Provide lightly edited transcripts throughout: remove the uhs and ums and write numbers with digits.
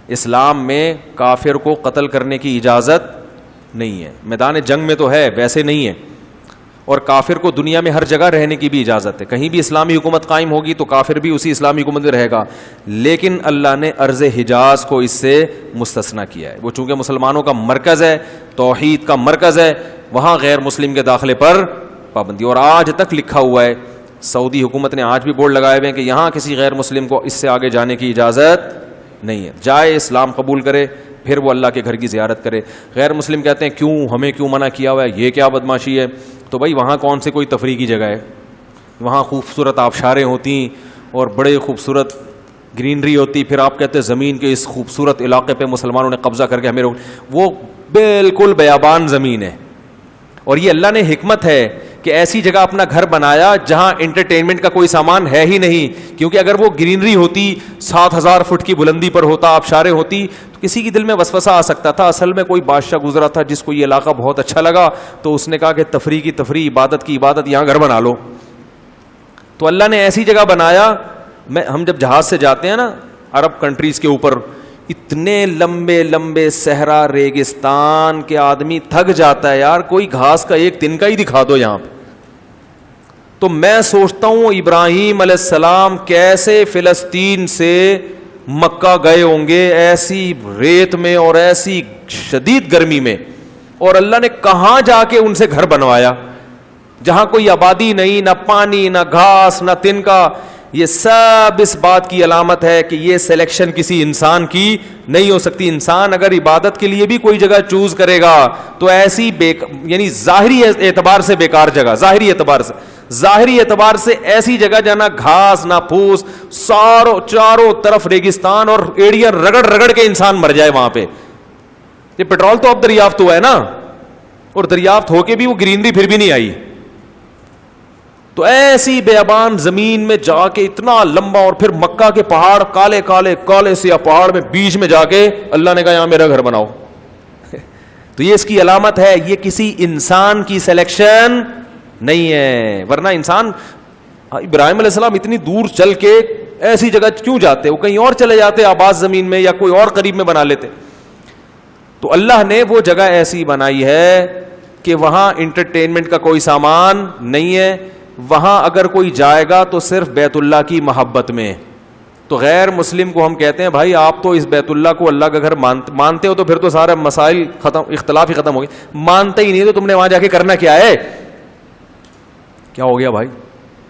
اسلام میں کافر کو قتل کرنے کی اجازت نہیں ہے. میدان جنگ میں تو ہے, ویسے نہیں ہے. اور کافر کو دنیا میں ہر جگہ رہنے کی بھی اجازت ہے. کہیں بھی اسلامی حکومت قائم ہوگی تو کافر بھی اسی اسلامی حکومت میں رہے گا. لیکن اللہ نے ارض حجاز کو اس سے مستثنیٰ کیا ہے. وہ چونکہ مسلمانوں کا مرکز ہے, توحید کا مرکز ہے, وہاں غیر مسلم کے داخلے پر پابندی. اور آج تک لکھا ہوا ہے, سعودی حکومت نے آج بھی بورڈ لگائے ہوئے ہیں کہ یہاں کسی غیر مسلم کو اس سے آگے جانے کی اجازت نہیں ہے. جائے اسلام قبول کرے, پھر وہ اللہ کے گھر کی زیارت کرے. غیر مسلم کہتے ہیں کیوں, ہمیں کیوں منع کیا ہوا ہے, یہ کیا بدماشی ہے. تو بھائی وہاں کون سے کوئی تفریح کی جگہ ہے؟ وہاں خوبصورت آبشاریں ہوتی اور بڑے خوبصورت گرینری ہوتی, پھر آپ کہتے ہیں زمین کے اس خوبصورت علاقے پہ مسلمانوں نے قبضہ کر کے ہمیں وہ بالکل بیابان زمین ہے. اور یہ اللہ نے حکمت ہے کہ ایسی جگہ اپنا گھر بنایا جہاں انٹرٹینمنٹ کا کوئی سامان ہے ہی نہیں. کیونکہ اگر وہ گرینری ہوتی, 7,000 فٹ کی بلندی پر ہوتا, آبشاریں ہوتی, تو کسی کے دل میں وسوسہ آ سکتا تھا. اصل میں کوئی بادشاہ گزرا تھا جس کو یہ علاقہ بہت اچھا لگا, تو اس نے کہا کہ تفریح کی تفریح, عبادت کی عبادت, یہاں گھر بنا لو. تو اللہ نے ایسی جگہ بنایا. ہم جب جہاز سے جاتے ہیں نا عرب کنٹریز کے اوپر, اتنے لمبے لمبے صحرا ریگستان کے آدمی تھک جاتا ہے یار, کوئی گھاس کا ایک تنکا ہی دکھا دو یہاں پہ. تو میں سوچتا ہوں ابراہیم علیہ السلام کیسے فلسطین سے مکہ گئے ہوں گے ایسی ریت میں اور ایسی شدید گرمی میں, اور اللہ نے کہاں جا کے ان سے گھر بنوایا جہاں کوئی آبادی نہیں, نہ پانی, نہ گھاس, نہ تنکا. یہ سب اس بات کی علامت ہے کہ یہ سلیکشن کسی انسان کی نہیں ہو سکتی. انسان اگر عبادت کے لیے بھی کوئی جگہ چوز کرے گا تو ایسی یعنی ظاہری اعتبار سے بیکار جگہ, ظاہری اعتبار سے ایسی جگہ جہاں نہ گھاس نہ پھوس, چاروں طرف ریگستان اور ایڑیاں رگڑ رگڑ کے انسان مر جائے وہاں پہ. یہ پیٹرول تو اب دریافت ہوا ہے نا, اور دریافت ہو کے بھی وہ گرینری پھر بھی نہیں آئی. تو ایسی بیابان زمین میں جا کے اتنا لمبا, اور پھر مکہ کے پہاڑ کالے کالے کالے سے پہاڑ میں بیچ میں جا کے اللہ نے کہا یہاں میرا گھر بناؤ. تو یہ اس کی علامت ہے, یہ کسی انسان کی سلیکشن نہیں ہے. ورنہ انسان, ابراہیم علیہ السلام اتنی دور چل کے ایسی جگہ کیوں جاتے, وہ کہیں اور چلے جاتے آباد زمین میں, یا کوئی اور قریب میں بنا لیتے. تو اللہ نے وہ جگہ ایسی بنائی ہے کہ وہاں انٹرٹینمنٹ کا کوئی سامان نہیں ہے. وہاں اگر کوئی جائے گا تو صرف بیت اللہ کی محبت میں. تو غیر مسلم کو ہم کہتے ہیں بھائی آپ تو اس بیت اللہ کو اللہ کا گھر مانتے ہو, تو پھر تو سارے مسائل ختم, اختلاف ہی ختم ہو گئے. مانتے ہی نہیں تو تم نے وہاں جا کے کرنا کیا ہے؟ کیا ہو گیا بھائی؟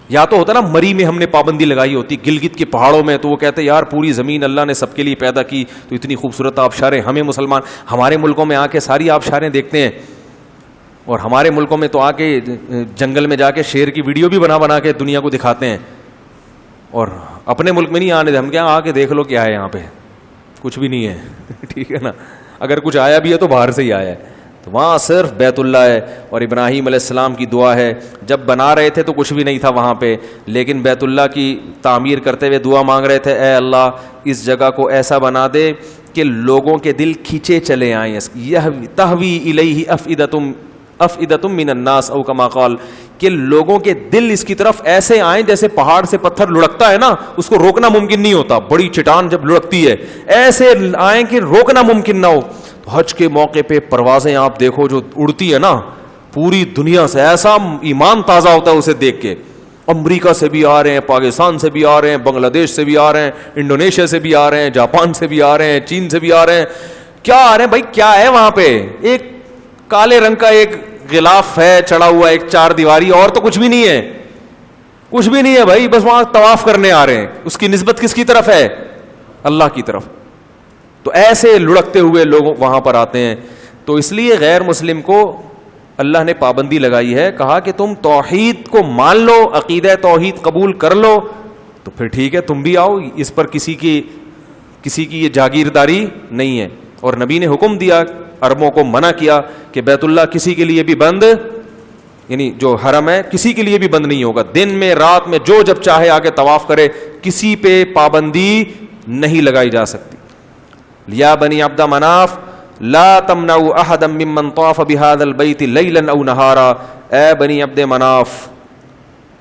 یا تو ہوتا نا مری میں ہم نے پابندی لگائی ہوتی, گلگت کے پہاڑوں میں, تو وہ کہتے یار پوری زمین اللہ نے سب کے لیے پیدا کی, تو اتنی خوبصورت آبشاریں, ہمیں مسلمان ہمارے ملکوں میں آ کے ساری آبشاریں دیکھتے ہیں, اور ہمارے ملکوں میں تو آ کے جنگل میں جا کے شیر کی ویڈیو بھی بنا کے دنیا کو دکھاتے ہیں, اور اپنے ملک میں نہیں آنے دے. ہم کیا آ کے دیکھ لو کیا ہے یہاں پہ, کچھ بھی نہیں ہے. ٹھیک ہے نا, اگر کچھ آیا بھی ہے تو باہر سے ہی آیا ہے. تو وہاں صرف بیت اللہ ہے. اور ابراہیم علیہ السلام کی دعا ہے, جب بنا رہے تھے تو کچھ بھی نہیں تھا وہاں پہ, لیکن بیت اللہ کی تعمیر کرتے ہوئے دعا مانگ رہے تھے, اے اللہ اس جگہ کو ایسا بنا دے کہ لوگوں کے دل کھینچے چلے آئیں. تہوی الیہ افئدۃ من الناس او کما قال, کہ لوگوں کے دل اس کی طرف ایسے آئیں جیسے پہاڑ سے پتھر لڑکتا ہے نا, اس کو روکنا ممکن نہیں ہوتا. بڑی چٹان جب لڑکتی ہے ایسے آئیں کہ روکنا ممکن نہ ہو. حج کے موقع پہ پروازیں آپ دیکھو جو اڑتی ہے نا پوری دنیا سے, ایسا ایمان تازہ ہوتا ہے اسے دیکھ کے. امریکہ سے بھی آ رہے ہیں, پاکستان سے بھی آ رہے ہیں, بنگلہ دیش سے بھی آ رہے ہیں, انڈونیشیا سے بھی آ رہے ہیں, جاپان سے بھی آ رہے ہیں, چین سے بھی آ رہے ہیں. کیا آ رہے ہیں بھائی, کیا ہے وہاں پہ؟ ایک کالے رنگ کا ایک غلاف ہے چڑھا ہوا, ایک چار دیواری, اور تو کچھ بھی نہیں ہے, کچھ بھی نہیں ہے بھائی, بس وہاں طواف کرنے آ رہے ہیں. اس کی نسبت کس کی طرف ہے؟ اللہ کی طرف. تو ایسے لڑکتے ہوئے لوگ وہاں پر آتے ہیں. تو اس لیے غیر مسلم کو اللہ نے پابندی لگائی ہے, کہا کہ تم توحید کو مان لو, عقیدہ توحید قبول کر لو, تو پھر ٹھیک ہے تم بھی آؤ, اس پر کسی کی یہ جاگیرداری نہیں ہے. اور نبی نے حکم دیا, عربوں کو منع کیا کہ بیت اللہ کسی کے لیے بھی بند, یعنی جو حرم ہے کسی کے لیے بھی بند نہیں ہوگا. دن میں رات میں جو جب چاہے آ کے طواف کرے, کسی پہ پابندی نہیں لگائی جا سکتی. یا بنی عبد مناف لا تمنعوا احدا ممن طاف بهذا البيت ليلا او نهارا, اے بنی عبد مناف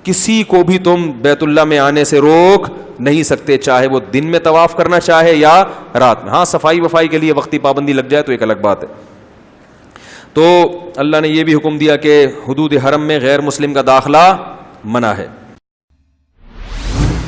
کسی کو بھی تم بیت اللہ میں آنے سے روک نہیں سکتے, چاہے وہ دن میں طواف کرنا چاہے یا رات میں. ہاں صفائی وفائی کے لیے وقتی پابندی لگ جائے تو ایک الگ بات ہے. تو اللہ نے یہ بھی حکم دیا کہ حدود حرم میں غیر مسلم کا داخلہ منع ہے.